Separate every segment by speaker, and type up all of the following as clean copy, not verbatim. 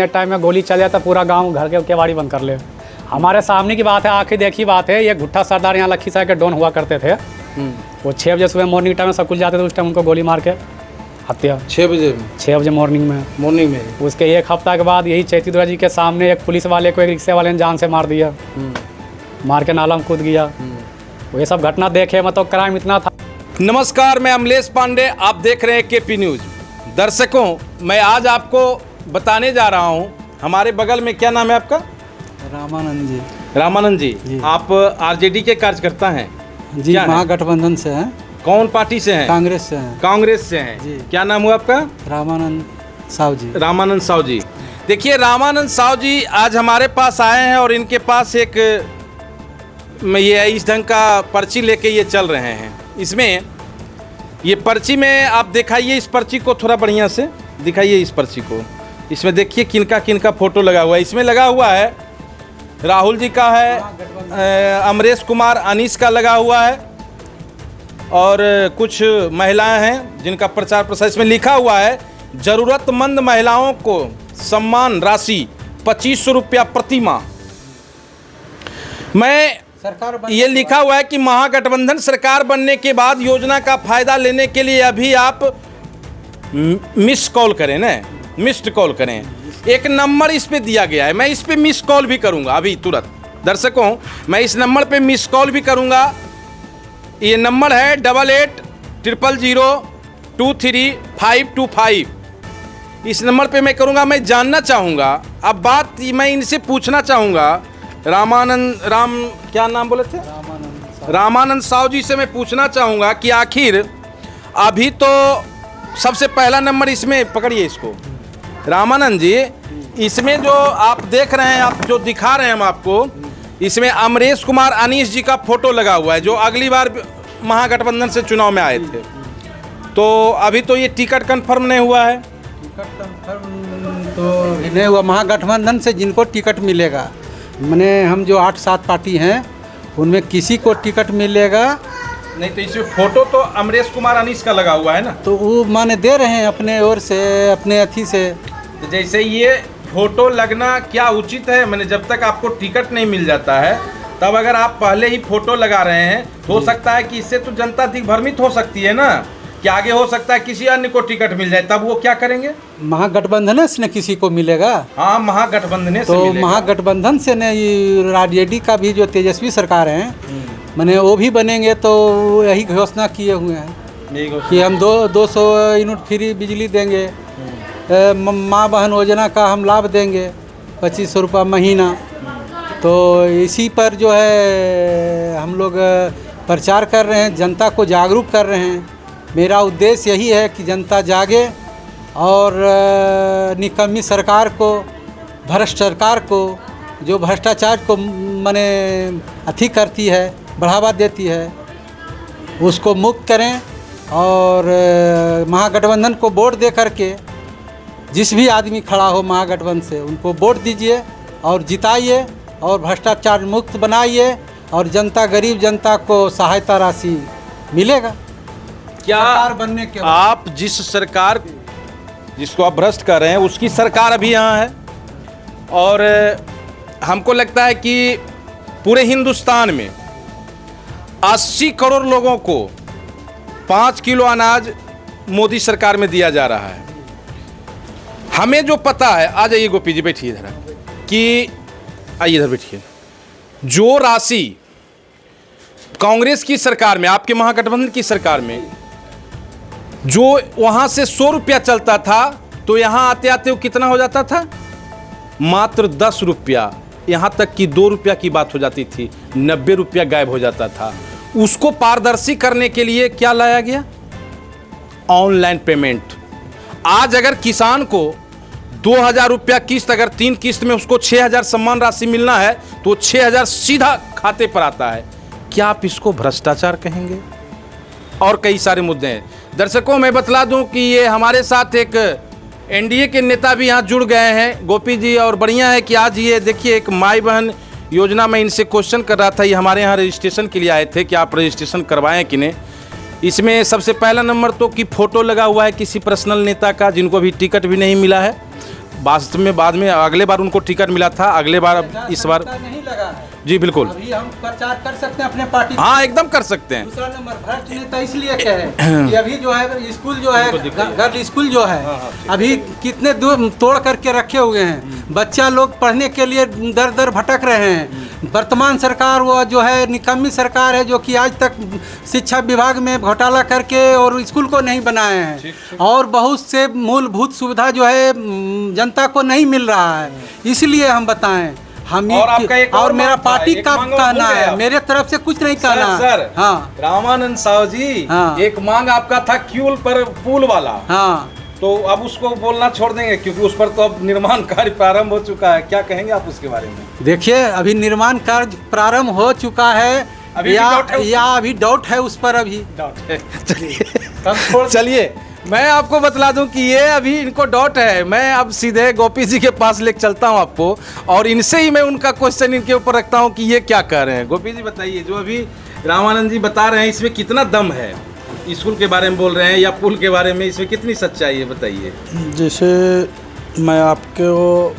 Speaker 1: Time में गोली चल जाता पूरा गांव घर के केवाड़ी बंद कर ले। हमारे सामने की बात है, आंखें देखी बात है। ये घुट्टा सरदार यहाँ लखीसराय के डॉन हुआ करते थे। वो 6 बजे सुबह मॉर्निंग टाइम में सब कुछ जाते थे, उस टाइम उनको गोली मार के हत्या।
Speaker 2: 6 बजे
Speaker 1: मॉर्निंग में। उसके एक हफ्ता के बाद यही चैती दुर्गा जी के सामने एक पुलिस वाले को एक रिक्शे वाले ने जान से मार दिया, मार के नाला में कूद गया। ये सब घटना देखे मतलब क्राइम इतना था।
Speaker 2: नमस्कार, मैं अमलेश पांडे, आप देख रहे हैं केपी न्यूज। दर्शकों, मैं आज आपको बताने जा रहा हूं, हमारे बगल में क्या नाम है आपका? रामानंद जी। आप आरजेडी के कार्यकर्ता हैं
Speaker 3: जी? महागठबंधन से हैं।
Speaker 2: कौन पार्टी से हैं? कांग्रेस से हैं
Speaker 3: जी।
Speaker 2: क्या नाम हुआ आपका?
Speaker 3: रामानंद साहू जी।
Speaker 2: देखिए, रामानंद साहू जी आज हमारे पास आए हैं और इनके पास एक ये इस ढंग का पर्ची लेके ये चल रहे हैं। इसमें ये पर्ची में आप दिखाइए, इस पर्ची को थोड़ा बढ़िया से दिखाइए। इस पर्ची को, इसमें देखिए किनका फोटो लगा हुआ है। इसमें लगा हुआ है राहुल जी का है, अमरेश कुमार अनीस का लगा हुआ है और कुछ महिलाएं हैं जिनका प्रचार प्रसार। इसमें लिखा हुआ है जरूरतमंद महिलाओं को सम्मान राशि 2500 रुपया प्रति माह। ये लिखा हुआ है कि महागठबंधन सरकार बनने के बाद योजना का फायदा लेने के लिए अभी आप मिस्ड कॉल करें। एक नंबर इस पे दिया गया है, मैं इस पे मिस कॉल भी करूंगा अभी तुरंत। दर्शकों, मैं इस नंबर पे मिस कॉल भी करूंगा। ये नंबर है 8800023525। इस नंबर पे मैं करूंगा। मैं जानना चाहूंगा, अब बात मैं इनसे पूछना चाहूंगा, क्या नाम बोले थे? रामानंद साहू जी से मैं पूछना चाहूंगा कि आखिर अभी तो सबसे पहला नंबर इसमें पकड़िए इसको। रामानंद जी, इसमें जो आप देख रहे हैं, आप जो दिखा रहे हैं हम आपको, इसमें अमरेश कुमार अनीस जी का फोटो लगा हुआ है जो अगली बार महागठबंधन से चुनाव में आए थे। तो अभी तो ये टिकट कंफर्म नहीं हुआ है।
Speaker 3: टिकट कंफर्म तो नहीं हुआ। महागठबंधन से जिनको टिकट मिलेगा, मैंने हम जो 8-7 पार्टी हैं उनमें किसी को टिकट मिलेगा
Speaker 2: नहीं। तो इसमें फोटो तो अमरेश कुमार अनीस का लगा हुआ है ना,
Speaker 3: तो वो माने दे रहे हैं अपने ओर से, अपने अथी से।
Speaker 2: तो जैसे ये फोटो लगना क्या उचित है? मैंने जब तक आपको टिकट नहीं मिल जाता है तब अगर आप पहले ही फोटो लगा रहे हैं, हो सकता है कि इससे तो जनता दिग्भ्रमित हो सकती है ना, कि आगे हो सकता है किसी अन्य को टिकट मिल जाए, तब वो क्या करेंगे?
Speaker 3: महागठबंधन से न किसी को मिलेगा।
Speaker 2: हाँ, महागठबंधन से
Speaker 3: तो
Speaker 2: मिलेगा।
Speaker 3: महागठबंधन से न आरजेडी का भी जो तेजस्वी सरकार है, मैंने वो भी बनेंगे, तो यही घोषणा किए हुए हैं कि हम 200 यूनिट फ्री बिजली देंगे, माँ बहन योजना का हम लाभ देंगे 2500 रुपये महीना। तो इसी पर जो है हम लोग प्रचार कर रहे हैं, जनता को जागरूक कर रहे हैं। मेरा उद्देश्य यही है कि जनता जागे और निकम्मी सरकार को, भ्रष्ट सरकार को, जो भ्रष्टाचार को माने अथी करती है, बढ़ावा देती है, उसको मुक्त करें। और महागठबंधन को वोट दे करके जिस भी आदमी खड़ा हो महागठबंधन से, उनको वोट दीजिए और जिताइए और भ्रष्टाचार मुक्त बनाइए, और जनता, गरीब जनता को सहायता राशि मिलेगा।
Speaker 2: क्या
Speaker 3: बनने के
Speaker 2: आप जिस सरकार जिसको आप भ्रष्ट कर रहे हैं उसकी सरकार अभी यहाँ है, और हमको लगता है कि पूरे हिंदुस्तान में 80 करोड़ लोगों को 5 किलो अनाज मोदी सरकार में दिया जा रहा है। हमें जो पता है, आ जाइए गोपी जी, बैठिए इधर, कि आइए इधर बैठिए। जो राशि कांग्रेस की सरकार में, आपके महागठबंधन की सरकार में, जो वहां से 100 रुपया चलता था, तो यहां आते आते वो कितना हो जाता था? मात्र 10 रुपया। यहां तक कि 2 रुपया की बात हो जाती थी, 90 रुपया गायब हो जाता था। उसको पारदर्शी करने के लिए क्या लाया गया? Online payment. आज अगर किसान को 2000 रुपया किस्त, अगर 3 किस्त में उसको 6000 सम्मान राशि मिलना है, तो 6000 सीधा खाते पर आता है। क्या आप इसको भ्रष्टाचार कहेंगे? और कई सारे मुद्दे हैं। दर्शकों, मैं बतला दूं कि ये हमारे साथ एक एनडीए के नेता भी यहाँ जुड़ गए हैं, गोपी जी, और बढ़िया है कि आज ये देखिए एक माई बहन योजना में इनसे क्वेश्चन कर रहा था। ये हमारे यहाँ रजिस्ट्रेशन के लिए आए थे कि आप रजिस्ट्रेशन करवाएं कि नहीं। इसमें सबसे पहला नंबर तो कि फ़ोटो लगा हुआ है किसी पर्सनल नेता का, जिनको अभी टिकट भी नहीं मिला है। वास्तव में बाद में अगले बार उनको टिकट मिला था, अगले बार इस बार
Speaker 3: नहीं लगा है।
Speaker 2: जी बिल्कुल,
Speaker 3: अभी हम प्रचार कर सकते हैं अपने पार्टी का।
Speaker 2: हाँ एकदम कर सकते हैं।
Speaker 3: दूसरा नंबर भ्रष्ट नेता इसलिए कहे कि अभी जो है स्कूल जो है गर्ल स्कूल जो है अभी कितने दूर तोड़ करके रखे हुए हैं, बच्चा लोग पढ़ने के लिए दर दर भटक रहे हैं। वर्तमान सरकार वो जो है निकम्मी सरकार है जो कि आज तक शिक्षा विभाग में घोटाला करके और स्कूल को नहीं बनाए हैं और बहुत से मूलभूत सुविधा जो है जनता को नहीं मिल रहा है। इसलिए हम बताएं हम
Speaker 2: और आपका एक
Speaker 3: और
Speaker 2: और
Speaker 3: मेरा
Speaker 2: मांग था,
Speaker 3: पार्टी
Speaker 2: एक
Speaker 3: का
Speaker 2: मांग और
Speaker 3: कहना
Speaker 2: भूल गए
Speaker 3: है,
Speaker 2: आप।
Speaker 3: मेरे तरफ से कुछ नहीं कहना।
Speaker 2: सर
Speaker 3: हाँ
Speaker 2: रामानंद साहु जी,
Speaker 3: हाँ।
Speaker 2: एक मांग आपका था क्यूल पर पुल वाला,
Speaker 3: हाँ
Speaker 2: तो अब उसको बोलना छोड़ देंगे क्योंकि उस पर तो अब निर्माण कार्य प्रारंभ हो चुका है, क्या कहेंगे आप उसके बारे में?
Speaker 3: देखिए अभी निर्माण कार्य प्रारंभ हो चुका है
Speaker 2: अभी भी डाउट है
Speaker 3: या अभी डाउट है उस पर अभी
Speaker 2: चलिए मैं आपको बतला दूं कि ये अभी इनको डाउट है। मैं अब सीधे गोपी जी के पास लेकर चलता हूं आपको और इनसे ही मैं उनका क्वेश्चन इनके ऊपर रखता हूं कि ये क्या कह रहे हैं। गोपी जी बताइए, जो अभी रामानंद जी बता रहे हैं इसमें कितना दम है? स्कूल के बारे में बोल रहे हैं या पुल के बारे में, इसमें कितनी सच्चाई है बताइए।
Speaker 4: जैसे मैं आपको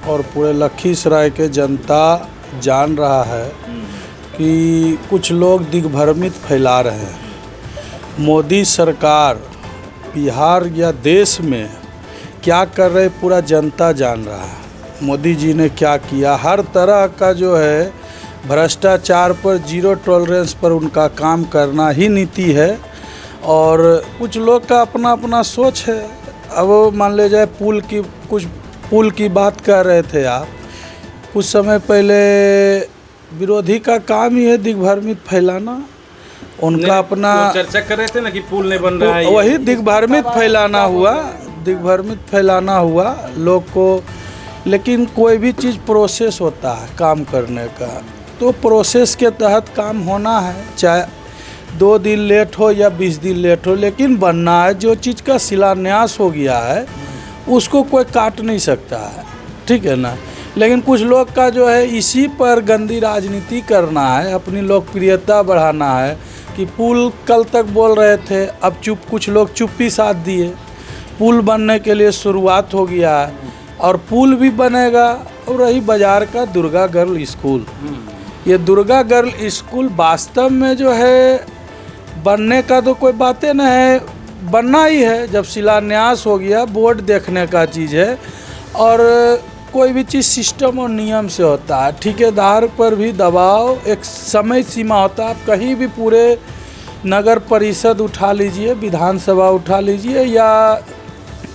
Speaker 4: और पूरे लखीसराय के जनता जान रहा है कि कुछ लोग दिग्भ्रमित फैला रहे हैं। मोदी सरकार बिहार या देश में क्या कर रहे पूरा जनता जान रहा है। मोदी जी ने क्या किया, हर तरह का जो है भ्रष्टाचार पर जीरो टॉलरेंस पर उनका काम करना ही नीति है। और कुछ लोग का अपना अपना सोच है। अब मान ले जाए पुल की बात कर रहे थे आप, कुछ समय पहले विरोधी का काम ही है दिग्भ्रमित फैलाना। उनका अपना
Speaker 2: चर्चा कर रहे थे ना कि पुल नहीं बन रहा है,
Speaker 4: वही दिग्भ्रमित फैलाना हुआ, दिग्भ्रमित फैलाना हुआ लोग को। लेकिन कोई भी चीज़ प्रोसेस होता है काम करने का, तो प्रोसेस के तहत काम होना है, चाहे 2 दिन लेट हो या 20 दिन लेट हो, लेकिन बनना है। जो चीज़ का शिलान्यास हो गया है उसको कोई काट नहीं सकता है, ठीक है ना। लेकिन कुछ लोग का जो है इसी पर गंदी राजनीति करना है, अपनी लोकप्रियता बढ़ाना है कि पुल कल तक बोल रहे थे, अब कुछ लोग चुप्पी साध दिए। पुल बनने के लिए शुरुआत हो गया है और पुल भी बनेगा। और रही बाजार का दुर्गा गर्ल स्कूल, ये दुर्गा गर्ल स्कूल वास्तव में जो है बनने का तो कोई बातें नहीं है, बनना ही है। जब शिलान्यास हो गया, बोर्ड देखने का चीज़ है और कोई भी चीज़ सिस्टम और नियम से होता है। ठेकेदार पर भी दबाव, एक समय सीमा होता है। आप कहीं भी पूरे नगर परिषद उठा लीजिए, विधानसभा उठा लीजिए या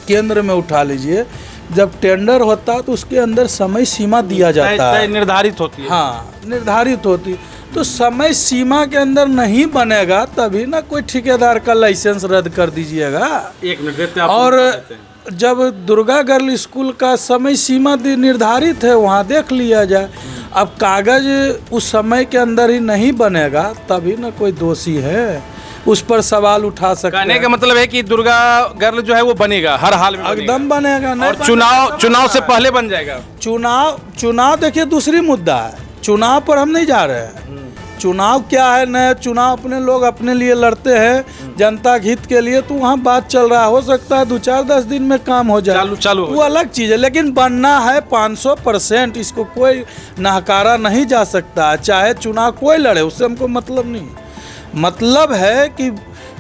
Speaker 4: केंद्र में उठा लीजिए, जब टेंडर होता है तो उसके अंदर समय सीमा दिया जाता है,
Speaker 2: निर्धारित होती है।
Speaker 4: हाँ निर्धारित होती। तो समय सीमा के अंदर नहीं बनेगा तभी ना कोई ठेकेदार का लाइसेंस रद्द कर दीजिएगा।
Speaker 2: एक मिनट देते हैं आप,
Speaker 4: और जब दुर्गा गर्ल स्कूल का समय सीमा निर्धारित है वहाँ देख लिया जाए। अब कागज उस समय के अंदर ही नहीं बनेगा तभी ना कोई दोषी है, उस पर सवाल उठा सकते हैं।
Speaker 2: कहने का मतलब है कि दुर्गा गर्ल जो है वो बनेगा, हर हाल में
Speaker 4: एकदम बनेगा।
Speaker 2: और चुनाव से पहले बन जाएगा।
Speaker 4: चुनाव देखिए दूसरी मुद्दा है, चुनाव पर हम नहीं जा रहे हैं। चुनाव क्या है, नया चुनाव अपने लोग अपने लिए लड़ते हैं जनता हित के लिए, तो वहाँ बात चल रहा है। हो सकता है 2-4-10 दिन में काम हो जाए,
Speaker 2: चालू
Speaker 4: वो अलग चीज़ है। लेकिन बनना है 500%, इसको कोई नहकारा नहीं जा सकता। चाहे चुनाव कोई लड़े, उससे हमको मतलब नहीं। मतलब है कि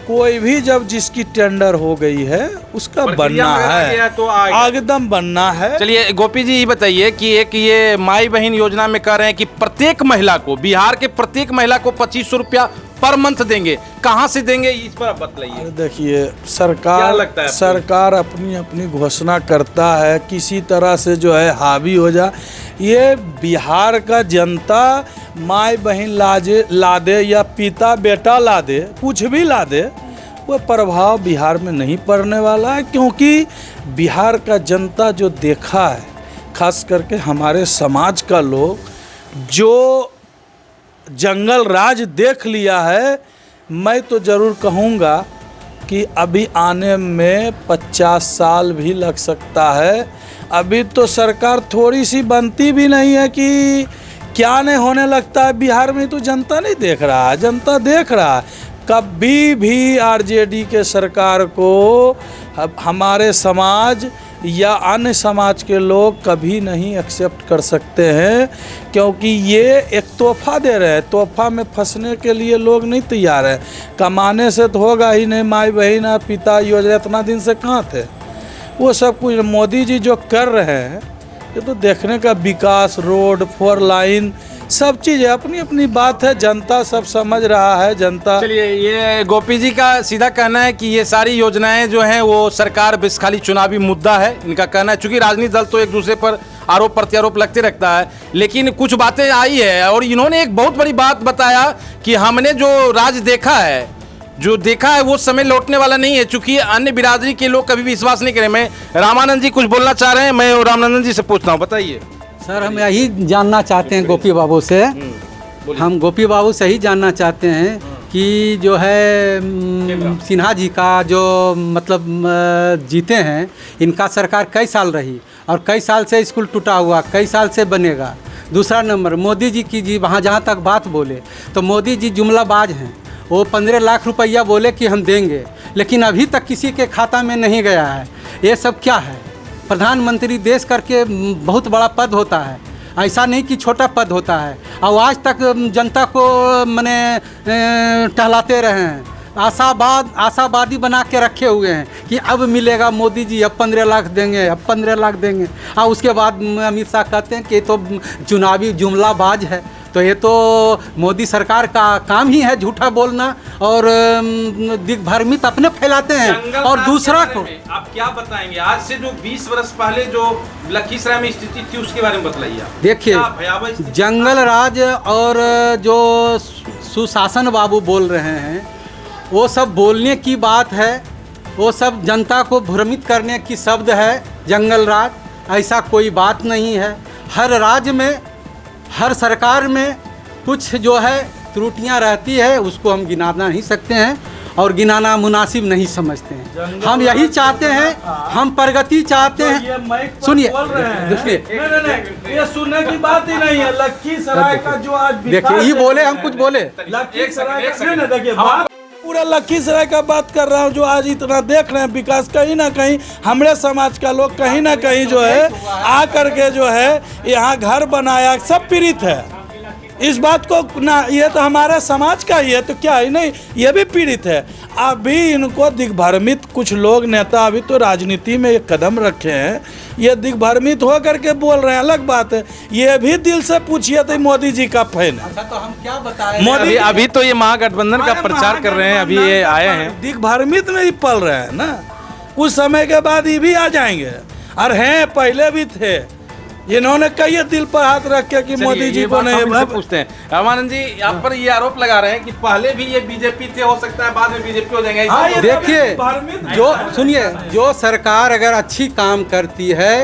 Speaker 4: कोई भी जब जिसकी टेंडर हो गई है उसका बनना है,
Speaker 2: तो
Speaker 4: एकदम बनना है।
Speaker 2: चलिए गोपी जी ये बताइए कि एक ये माई बहन योजना में कह रहे हैं कि प्रत्येक महिला को, बिहार के प्रत्येक महिला को 2500 रुपया पर मंथ देंगे, कहाँ से देंगे इस पर आप बतलाइए।
Speaker 4: देखिए
Speaker 2: क्या लगता है
Speaker 4: सरकार अपनी अपनी घोषणा करता है, किसी तरह से जो है हावी हो जाए। ये बिहार का जनता माई बहन ला दे या पिता बेटा ला दे, कुछ भी ला दे, वो प्रभाव बिहार में नहीं पड़ने वाला है। क्योंकि बिहार का जनता जो देखा है, खास करके हमारे समाज का लोग जो जंगल राज देख लिया है, मैं तो ज़रूर कहूँगा कि अभी आने में 50 साल भी लग सकता है। अभी तो सरकार थोड़ी सी बनती भी नहीं है कि क्या नहीं होने लगता है। बिहार में तो जनता नहीं देख रहा है, जनता देख रहा है। कभी भी आरजेडी के सरकार को हमारे समाज या अन्य समाज के लोग कभी नहीं एक्सेप्ट कर सकते हैं, क्योंकि ये एक तोहफा दे रहे हैं। तोहफा में फंसने के लिए लोग नहीं तैयार है। कमाने से तो होगा ही नहीं। माई बहन पिता योजना इतना दिन से कहाँ थे? वो सब कुछ मोदी जी जो कर रहे हैं ये तो देखने का, विकास, रोड, 4 लाइन, सब चीज़ है। अपनी अपनी बात है, जनता सब समझ रहा है। जनता
Speaker 2: चलिए, ये गोपी जी का सीधा कहना है कि ये सारी योजनाएं जो हैं वो सरकार बस खाली चुनावी मुद्दा है, इनका कहना है। चूंकि राजनीतिक दल तो एक दूसरे पर आरोप प्रत्यारोप लगते रखता है, लेकिन कुछ बातें आई है और इन्होंने एक बहुत बड़ी बात बताया कि हमने जो राज देखा है वो समय लौटने वाला नहीं है। चूंकि अन्य बिरादरी के लोग कभी भी विश्वास नहीं करें। मैं रामानंद जी कुछ बोलना चाह रहे हैं, मैं रामानंद जी से पूछता हूँ, बताइए।
Speaker 3: सर, हम यही जानना चाहते हैं गोपी बाबू से। हम गोपी बाबू से ही जानना चाहते हैं कि जो है सिन्हा जी का जो मतलब जीते हैं, इनका सरकार कई साल रही और कई साल से स्कूल टूटा हुआ, कई साल से बनेगा। दूसरा नंबर, मोदी जी की जी वहाँ जहाँ तक बात बोले तो मोदी जी जुमलाबाज हैं। वो 15 लाख रुपया बोले कि हम देंगे, लेकिन अभी तक किसी के खाता में नहीं गया है। ये सब क्या है? प्रधानमंत्री देश करके बहुत बड़ा पद होता है, ऐसा नहीं कि छोटा पद होता है। और आज तक जनता को मने टहलाते रहे हैं, आशावादी बना के रखे हुए हैं कि अब मिलेगा मोदी जी, अब 15 लाख देंगे, अब 15 लाख देंगे। और उसके बाद अमित शाह कहते हैं कि ये तो चुनावी जुमलाबाज है। तो ये तो मोदी सरकार का काम ही है झूठा बोलना और दिग्भ्रमित अपने फैलाते हैं। और दूसरा को
Speaker 2: आप क्या बताएंगे? आज से जो 20 वर्ष पहले जो लखीसराय में स्थिति थी उसके बारे में बताइए।
Speaker 3: देखिए, जंगल राज और जो सुशासन बाबू बोल रहे हैं वो सब बोलने की बात है, वो सब जनता को भ्रमित करने की शब्द है। जंगल राज, ऐसा कोई बात नहीं है। हर राज्य में, हर सरकार में कुछ जो है त्रुटियां रहती है, उसको हम गिनाना नहीं सकते हैं और गिनाना मुनासिब नहीं समझते हैं। हम यही चाहते हैं, हम प्रगति चाहते हैं। सुनिए,
Speaker 4: ये सुनने की बात ही नहीं है। लखीसराय का जो आज
Speaker 3: देखिए, ये बोले, हम कुछ बोले।
Speaker 4: लखीसराय का देखिए, पूरा लखीसराय का बात कर रहा हूँ। जो आज इतना देख रहे हैं विकास, कहीं ना कहीं हमारे समाज का लोग कहीं ना कहीं जो है आ करके जो है यहाँ घर बनाया, सब पीड़ित है इस बात को ना। ये तो हमारे समाज का ही है, तो क्या ही नहीं, ये भी पीड़ित है। अभी इनको दिग्भ्रमित कुछ लोग, नेता अभी तो राजनीति में एक कदम रखे हैं, ये दिग्भ्रमित हो करके बोल रहे हैं, अलग बात है। ये भी दिल से पूछिए तो मोदी जी का फैन है।
Speaker 3: अच्छा, तो हम क्या बताएं?
Speaker 2: मोदी अभी तो ये महागठबंधन का प्रचार कर रहे हैं, अभी ये आए हैं।
Speaker 4: दिग्भ्रमित में ही पल रहे हैं ना, कुछ समय के बाद ये भी आ जाएंगे। और हैं, पहले भी थे। इन्होंने कई दिल पर हाथ रख के कि मोदी जी को नहीं
Speaker 2: पूछते हैं। रामानंद जी, आप पर ये आरोप लगा रहे हैं कि पहले भी ये बीजेपी थे, हो सकता है बाद में बीजेपी हो जाएंगे।
Speaker 3: देखिए, जो सुनिए, जो सरकार अगर अच्छी काम करती है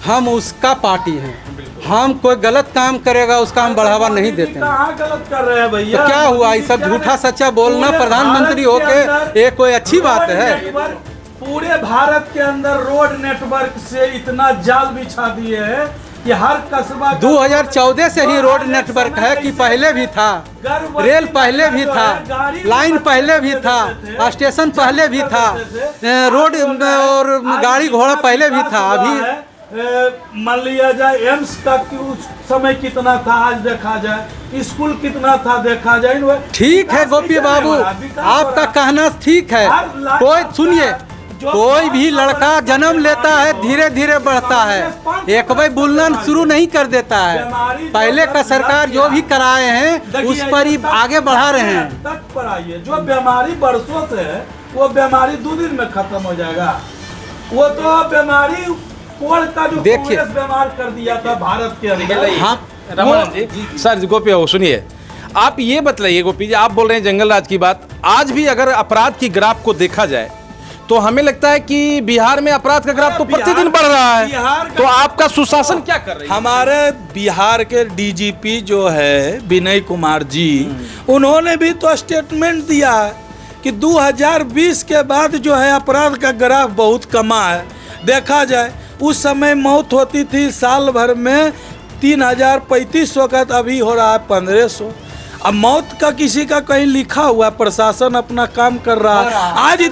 Speaker 3: हम उसका पार्टी हैं। हम कोई गलत काम करेगा उसका हम बढ़ावा नहीं देते हैं।
Speaker 4: गलत कर रहे हैं भैया?
Speaker 3: तो क्या हुआ? ये सब झूठा सच्चा बोलना प्रधानमंत्री होके ये कोई अच्छी बात है?
Speaker 4: पूरे भारत के अंदर रोड नेटवर्क से इतना जाल बिछा दिए है कि हर कस्बा
Speaker 3: 2014 से ही रोड नेटवर्क है कि पहले भी था, रेल पहले भी था, लाइन पहले भी था, स्टेशन पहले भी था, रोड और गाड़ी घोड़ा पहले भी था। अभी
Speaker 4: मान लिया जाए एम्स का उस समय कितना था, आज देखा जाए स्कूल कितना था, देखा जाए। ठीक
Speaker 3: है गोपी बाबू, आपका कहना ठीक है। कोई सुनिए, कोई भी लड़का जन्म लेता है धीरे धीरे बढ़ता है, एक बार बोलना शुरू नहीं कर देता है। पहले का सरकार जो भी कराए हैं उस पर ही आगे बढ़ा रहे हैं।
Speaker 4: तक पर आइए, जो बीमारी बरसों से है वो बीमारी 2 दिन में खत्म हो जाएगा। वो तो बीमारी कोड़ का जो
Speaker 3: देखिए
Speaker 4: बीमार कर दिया था भारत के अंदर।
Speaker 2: हाँ रमन जी, सर गोपी बाबू सुनिए, आप ये बतलाइए गोपी जी, आप बोल रहे हैं जंगल राज की बात। आज भी अगर अपराध की ग्राफ को देखा जाए तो हमें लगता है कि बिहार में अपराध का ग्राफ तो प्रतिदिन बढ़ रहा है। तो आपका सुशासन क्या कर रही है?
Speaker 4: हमारे बिहार के डीजीपी जो है विनय कुमार जी, उन्होंने भी तो स्टेटमेंट दिया है कि 2020 के बाद जो है अपराध का ग्राफ बहुत कमा है। देखा जाए उस समय मौत होती थी साल भर में 3035 का, अभी हो रहा है 1500। अब मौत का किसी का कहीं लिखा हुआ, प्रशासन अपना काम कर रहा है। आज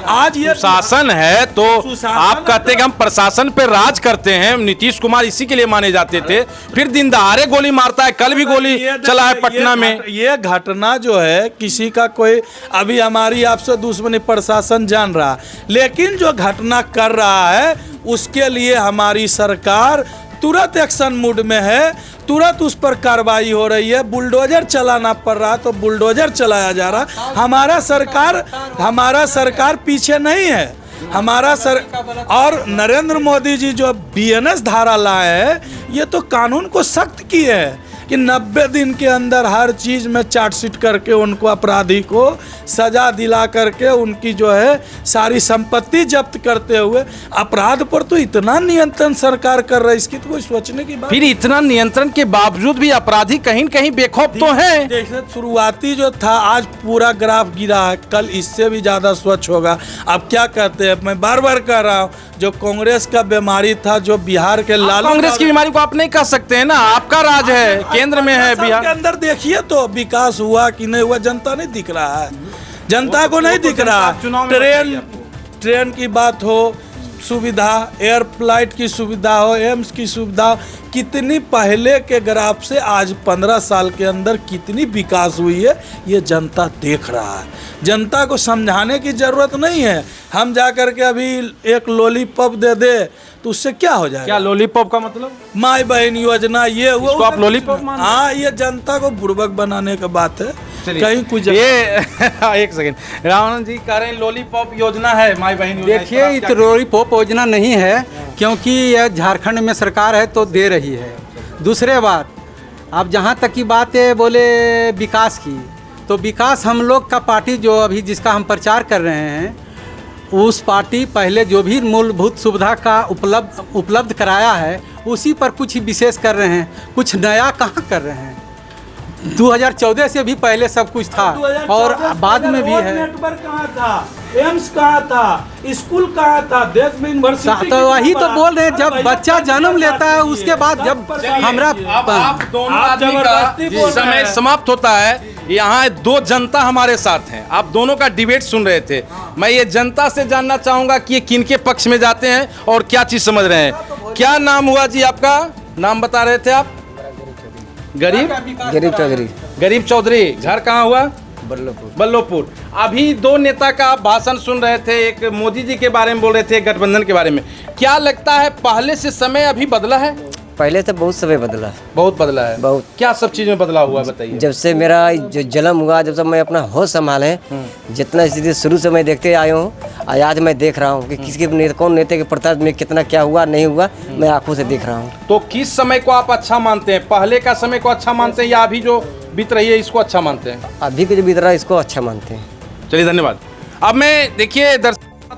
Speaker 4: आज ये
Speaker 2: शासन है तो आप कहते हैं कि हम प्रशासन पे राज करते हैं। नीतीश कुमार इसी के लिए माने जाते थे, फिर दिन दहाड़े गोली मारता है। कल भी गोली चला है पटना में।
Speaker 4: ये घटना जो है किसी का कोई, अभी हमारी आपसे दुश्मनी प्रशासन जान रहा, लेकिन जो घटना कर रहा है उसके लिए हमारी सरकार तुरंत एक्शन मूड में है, तुरंत उस पर कार्रवाई हो रही है। बुलडोजर चलाना पड़ रहा तो बुलडोजर चलाया जा रहा। हमारा सरकार पीछे नहीं है। और नरेंद्र मोदी जी जो BNS धारा लाए हैं, ये तो कानून को सख्त किए हैं कि 90 दिन के अंदर हर चीज़ में चार्जशीट करके उनको, अपराधी को सजा दिला करके उनकी जो है सारी संपत्ति जब्त करते हुए, अपराध पर तो इतना नियंत्रण सरकार कर रही है, इसकी तो कोई सोचने की बात।
Speaker 2: फिर इतना नियंत्रण के बावजूद भी अपराधी कहीं न कहीं बेखौफ तो हैं।
Speaker 4: जैसे शुरुआती जो था, आज पूरा ग्राफ गिरा है, कल इससे भी ज़्यादा स्वच्छ होगा। अब क्या कहते हैं, मैं बार बार कह रहा हूँ, जो कांग्रेस का बीमारी था, जो बिहार के लालू,
Speaker 2: कांग्रेस की बीमारी को आप नहीं कह सकते हैं ना, आपका राज है, केंद्र में है बिहार
Speaker 4: के अंदर। देखिए तो विकास हुआ कि नहीं हुआ, जनता नहीं दिख रहा है, जनता को नहीं दिख रहा। ट्रेन की बात हो, सुविधा, एयर फ्लाइट की सुविधा हो, एम्स की सुविधा, कितनी पहले के ग्राफ से आज 15 साल के अंदर कितनी विकास हुई है, ये जनता देख रहा है। जनता को समझाने की जरूरत नहीं है। हम जा कर के अभी एक लॉलीपॉप दे दे तो उससे क्या हो जाएगा?
Speaker 2: क्या लॉलीपॉप का मतलब?
Speaker 4: माई बहन योजना, ये वो,
Speaker 2: इसको आप लॉलीपॉप मानते हैं?
Speaker 4: हाँ, ये जनता को बुड़बक बनाने का बात है। कहीं कुछ
Speaker 2: ये एक सेकंड, रामानंद जी कह रहे हैं लॉलीपॉप योजना है, माई बहन योजना।
Speaker 3: देखिए, ये तो लॉलीपॉप योजना नहीं है, क्योंकि यह झारखंड में सरकार है तो दे रही है। दूसरे बात, अब जहाँ तक की बात है बोले विकास की, तो विकास हम लोग का पार्टी जो अभी जिसका हम प्रचार कर रहे हैं, उस पार्टी पहले जो भी मूलभूत सुविधा का उपलब्ध कराया है, उसी पर कुछ विशेष कर रहे हैं, कुछ नया कहाँ कर रहे हैं। 2014 से भी पहले सब कुछ था और बाद में भी है।
Speaker 4: नेटवर्क कहाँ था, एम्स कहाँ था, स्कूल कहाँ था, देश में यूनिवर्सिटी।
Speaker 3: तो वही तो बोल रहे हैं, जब बच्चा जन्म लेता है उसके बाद जब हमरा
Speaker 2: आप दोनों आदमी का समय समाप्त होता है। यहाँ दो जनता हमारे साथ हैं, आप दोनों का डिबेट सुन रहे थे। मैं ये जनता से जानना चाहूँगा कि ये किनके पक्ष में जाते हैं और क्या चीज़ समझ रहे हैं। क्या नाम हुआ जी आपका? नाम बता रहे थे आप? गरीब
Speaker 5: चौधरी।
Speaker 2: गरीब चौधरी। घर कहाँ हुआ? बल्लभपुर। अभी दो नेता का आप भाषण सुन रहे थे, एक मोदी जी के बारे में बोल रहे थे, गठबंधन के बारे में। क्या लगता है पहले से समय अभी बदला है?
Speaker 5: पहले से बहुत समय बदला,
Speaker 2: बहुत बदला है।
Speaker 5: बहुत।
Speaker 2: क्या सब चीज में बदलाव हुआ बताइए।
Speaker 5: जब से मेरा जो जन्म हुआ, जब से मैं अपना होश संभाले, जितना स्थिति शुरू से मैं देखते आया हूँ, आज मैं देख रहा हूँ कि किसके कौन नेता के प्रताप में कितना क्या हुआ नहीं हुआ, मैं आंखों से देख रहा हूँ।
Speaker 2: तो किस समय को आप अच्छा मानते हैं? पहले का समय को अच्छा मानते हैं या अभी जो बीत रही है इसको अच्छा मानते हैं?
Speaker 5: अभी के जो बीत रहा है इसको अच्छा मानते हैं।
Speaker 2: चलिए, धन्यवाद। अब मैं देखिए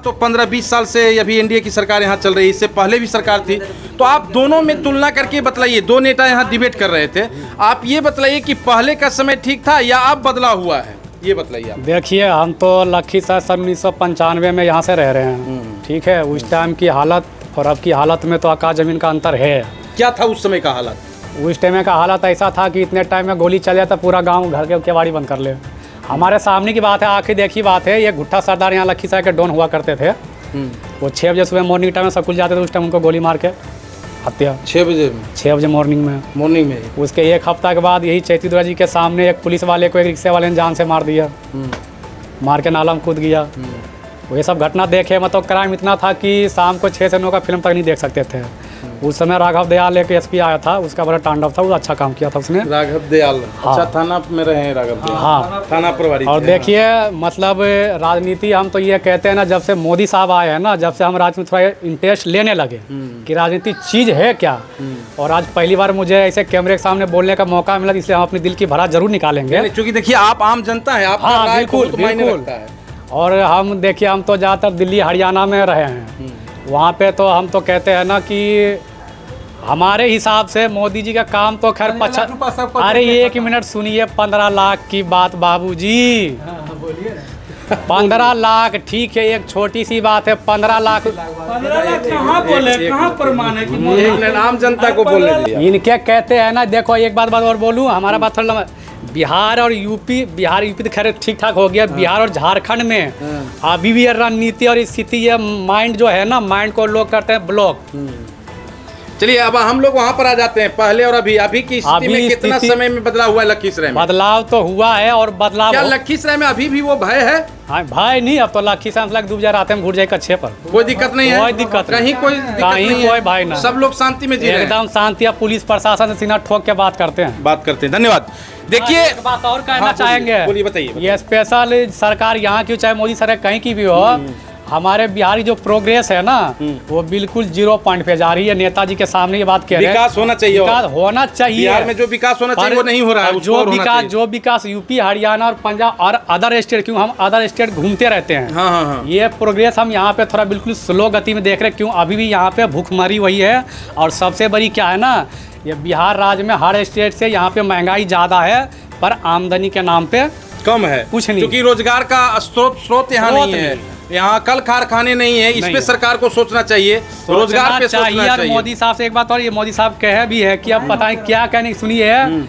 Speaker 2: तो 15-20 साल से अभी एनडीए की सरकार यहाँ चल रही है, इससे पहले भी सरकार थी, तो आप दोनों में तुलना करके बतलाइए। दो नेता यहाँ डिबेट कर रहे थे, आप ये बतलाइए कि पहले का समय ठीक था या अब बदलाव हुआ है, ये बताइए आप।
Speaker 1: देखिए, हम तो लखीसराय सन 1995 में यहाँ से रह रहे हैं, ठीक है। उस टाइम की हालत और अब की हालत में तो आकाश जमीन का अंतर है।
Speaker 2: क्या था उस समय का हालत?
Speaker 1: उस टाइम का हालत ऐसा था कि इतने टाइम में गोली चल जाता, पूरा गाँव घर के केवाड़ी बंद कर ले। हमारे सामने की बात है, आँखें देखी बात है। ये घुट्टा सरदार यहाँ लखीसराय के डॉन हुआ करते थे। वो 6 बजे सुबह मॉर्निंग टाइम में स्कूल जाते थे, उस टाइम उनको गोली मार के हत्या।
Speaker 2: 6 बजे
Speaker 1: मॉर्निंग में। उसके एक हफ्ता के बाद यही चैतीदुर्गा जी के सामने एक पुलिस वाले को एक रिक्शे वाले ने जान से मार दिया, मार के नाला में कूद गया। वो ये सब घटना देखे, मतलब क्राइम इतना था कि शाम को 6 से 9 का फिल्म तक नहीं देख सकते थे। उस समय राघव दयाल एक एसपी आया था, उसका बड़ा तांडव था, वो अच्छा काम किया था उसने।
Speaker 2: राघव दयाल,
Speaker 1: हाँ।
Speaker 2: अच्छा थाना में रहे हैं राघव दयाल।
Speaker 1: हाँ,
Speaker 2: थाना प्रभारी।
Speaker 1: और देखिए, मतलब राजनीति हम तो ये कहते हैं ना, जब से मोदी साहब आए हैं ना, जब से हम राजनीति थोड़ा इंटरेस्ट लेने लगे कि राजनीति चीज़ है क्या। और आज पहली बार मुझे ऐसे कैमरे के सामने बोलने का मौका मिला, इसलिए हम अपने दिल की भरा जरूर निकालेंगे।
Speaker 2: क्योंकि देखिए, आप आम जनता है, आप
Speaker 1: हाँ, बिल्कुल। और हम देखिए, हम तो ज़्यादातर दिल्ली हरियाणा में रहे हैं, वहाँ पे तो हम तो कहते हैं ना कि हमारे हिसाब से मोदी जी का काम तो खैर अरे 1 मिनट सुनिए, 15 लाख की बात बाबूजी। 15 लाख ठीक है, एक छोटी सी बात है। 15 लाख
Speaker 4: कहाँ बोले, कहाँ प्रमाण है कि
Speaker 2: आम जनता को बोले?
Speaker 1: इनके कहते हैं ना, देखो एक बात और बोलूँ, हमारा बात थोड़ा बिहार और यूपी, बिहार यूपी तो खैर ठीक ठाक हो गया, बिहार और झारखंड में अभी भी ये रणनीति और स्थिति, ये माइंड जो है ना, माइंड को लोग करते हैं ब्लॉक।
Speaker 2: चलिए अब हम लोग वहां पर आ जाते हैं, पहले और अभी की स्थिति
Speaker 1: अभी
Speaker 2: में कितना
Speaker 1: स्थिति-
Speaker 2: समय में बदलाव हुआ है लखीसराय में?
Speaker 1: बदलाव तो हुआ है और बदलाव
Speaker 2: क्या लखीसराय में अभी भी वो भय है?
Speaker 1: हाँ भाई नहीं, अब तो लखीसराय से डूब जा रहे हैं, घुट जाए कच्छे पर।
Speaker 2: कोई दिक्कत नहीं है?
Speaker 1: कोई दिक्कत नहीं।
Speaker 2: कहीं कोई दिक्कत
Speaker 1: कहीं
Speaker 2: नहीं है?
Speaker 1: कोई भाई ना।
Speaker 2: सब लोग शांति में जी रहे हैं?
Speaker 1: एकदम शांति, अब पुलिस प्रशासन से सीना ठोक के बात करते हैं।
Speaker 2: बात करते हैं, धन्यवाद। देखिए
Speaker 1: एक बात और कहना
Speaker 2: हाँ, बोलिए,
Speaker 1: चाहेंगे,
Speaker 2: बोलिए, बताइए।
Speaker 1: ये स्पेशल सरकार यहाँ की हो चाहे मोदी सरकार कहीं की भी हो, हमारे बिहार की जो प्रोग्रेस है ना, वो बिल्कुल 0 पॉइंट पे जा रही है। नेताजी के सामने ये बात कह रहे हैं,
Speaker 2: विकास होना चाहिए,
Speaker 1: विकास होना चाहिए।
Speaker 2: बिहार में जो विकास होना चाहिए वो नहीं हो रहा है, उसको और होना चाहिए।
Speaker 1: जो विकास यूपी, हरियाणा और पंजाब और अदर स्टेट, क्यों हम अदर स्टेट घूमते रहते हैं,
Speaker 2: हाँ हाँ हाँ।
Speaker 1: ये प्रोग्रेस हम यहाँ पे थोड़ा बिल्कुल स्लो गति में देख रहे हैं। क्यों अभी भी यहाँ पे भूखमरी वही है। और सबसे बड़ी क्या है ना, ये बिहार राज्य में हर स्टेट से यहाँ पे महंगाई ज़्यादा है, पर आमदनी के नाम पे
Speaker 2: कम है,
Speaker 1: कुछ नहीं।
Speaker 2: क्योंकि रोजगार का स्रोत यहाँ
Speaker 1: स्रोत
Speaker 2: नहीं है,
Speaker 1: नहीं।
Speaker 2: यहाँ कल कारखाने नहीं है। इस
Speaker 1: नहीं
Speaker 2: पे
Speaker 1: है।
Speaker 2: सरकार को सोचना चाहिए, रोजगार पे सोचना
Speaker 1: और
Speaker 2: चाहिए।
Speaker 1: मोदी साहब से एक बात और, ये मोदी साहब कहे भी है कि अब पता नहीं क्या कहने सुनिए है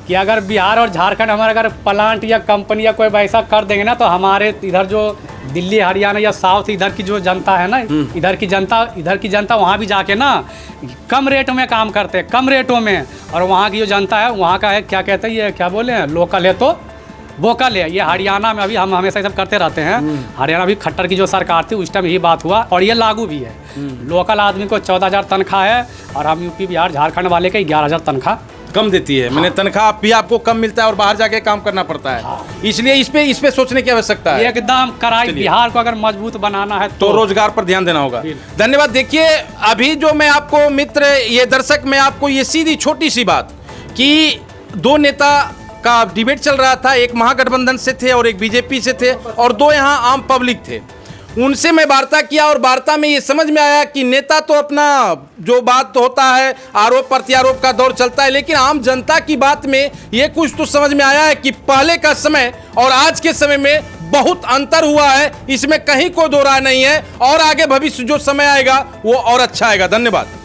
Speaker 1: कि अगर बिहार और झारखंड हमारे अगर प्लांट या कंपनी या कोई वैसा कर देंगे ना, तो हमारे इधर जो दिल्ली, हरियाणा या साउथ इधर की जो जनता है ना, इधर की जनता वहाँ भी जाके ना कम रेट में काम करते हैं, कम रेटों में। और वहाँ की जो जनता है, वहाँ का है क्या कहते हैं, ये क्या बोले हैं, लोकल है तो वोकल है। ये हरियाणा में अभी हम हमेशा ये सब करते रहते हैं। हरियाणा भी खट्टर की जो सरकार थी उस टाइम यही बात हुआ, और ये लागू भी है। लोकल आदमी को 14,000 तनख्वाह है, और हम यूपी, बिहार, झारखंड वाले के 11,000 तनख्वाह
Speaker 2: कम देती है। मैंने तनख्वाह भी आपको कम मिलता है और बाहर जाके काम करना पड़ता है, इसलिए इस पे सोचने की आवश्यकता है।
Speaker 1: एकदम कराई। बिहार को अगर मजबूत बनाना है
Speaker 2: तो रोजगार पर ध्यान देना होगा। धन्यवाद। देखिए अभी जो मैं आपको मित्र, ये दर्शक, मैं आपको ये सीधी छोटी सी बात कि दो नेता का डिबेट चल रहा था, एक महागठबंधन से थे और एक बीजेपी से थे, और दो यहाँ आम पब्लिक थे। उनसे मैं वार्ता किया और वार्ता में ये समझ में आया कि नेता तो अपना जो बात होता है, आरोप प्रत्यारोप का दौर चलता है, लेकिन आम जनता की बात में ये कुछ तो समझ में आया है कि पहले का समय और आज के समय में बहुत अंतर हुआ है। इसमें कहीं कोई दो राय नहीं है, और आगे भविष्य जो समय आएगा वो और अच्छा आएगा। धन्यवाद।